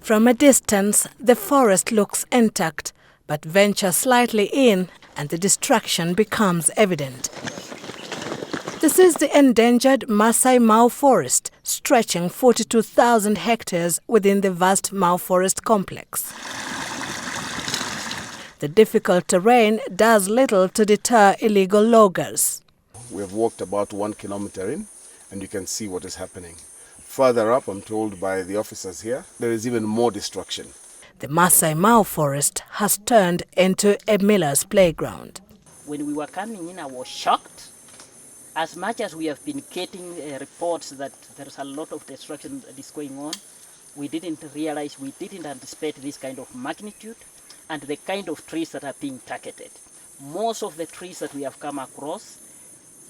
From a distance, the forest looks intact, but venture slightly in and the destruction becomes evident. This is the endangered Maasai Mau forest, stretching 42,000 hectares within the vast Mau forest complex. The difficult terrain does little to deter illegal loggers. We have walked about 1 kilometer in, and you can see what is happening. Further up, I'm told by the officers here, there is even more destruction. The Maasai Mau forest has turned into a miller's playground. When we were coming in, I was shocked. As much as we have been getting reports that there's a lot of destruction that is going on, we didn't realize, we didn't anticipate this kind of magnitude and the kind of trees that are being targeted. Most of the trees that we have come across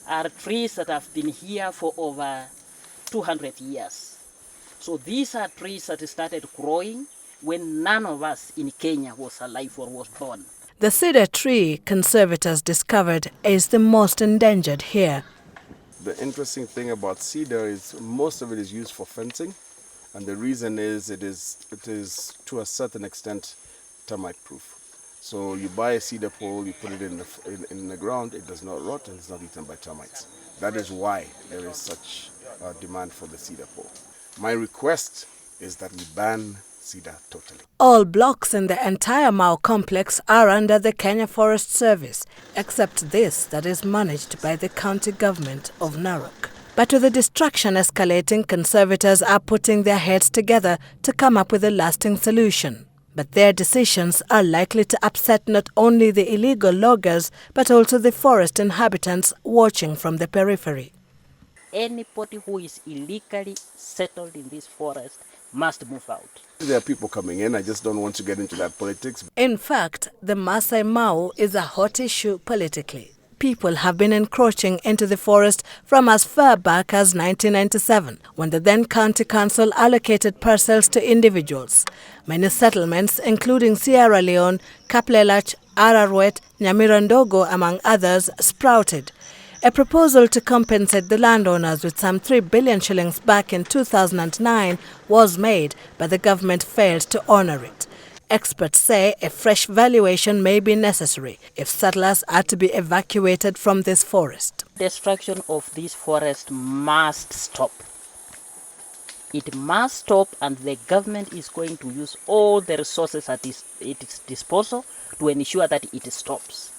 are trees that have been here for over 200 years. So these are trees that started growing when none of us in Kenya was alive or was born. The cedar tree conservators discovered is the most endangered here. The interesting thing about cedar is most of it is used for fencing, and the reason is it is to a certain extent termite proof. So you buy a cedar pole, you put it in the ground, it does not rot and it's not eaten by termites. That is why there is such a demand for the cedar pole. My request is that we ban cedar totally. All blocks in the entire Mau complex are under the Kenya Forest Service, except this that is managed by the county government of Narok. But with the destruction escalating, conservators are putting their heads together to come up with a lasting solution. But their decisions are likely to upset not only the illegal loggers, but also the forest inhabitants watching from the periphery. Anybody who is illegally settled in this forest must move out. There are people coming in, I just don't want to get into that politics. In fact, the Maasai Mau is a hot issue politically. People have been encroaching into the forest from as far back as 1997, when the then County Council allocated parcels to individuals. Many settlements, including Sierra Leone, Kaplelach, Ararwet, Nyamirandogo, among others, sprouted. A proposal to compensate the landowners with some 3 billion shillings back in 2009 was made, but the government failed to honor it. Experts say a fresh valuation may be necessary if settlers are to be evacuated from this forest. Destruction of this forest must stop. It must stop, and the government is going to use all the resources at its disposal to ensure that it stops.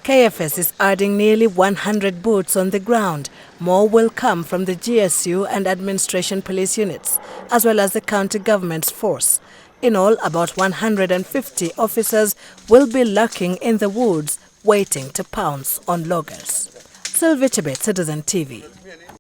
KFS is adding nearly 100 boots on the ground. More will come from the GSU and administration police units, as well as the county government's force. In all, about 150 officers will be lurking in the woods, waiting to pounce on loggers. Sylvia Chebet, Citizen TV.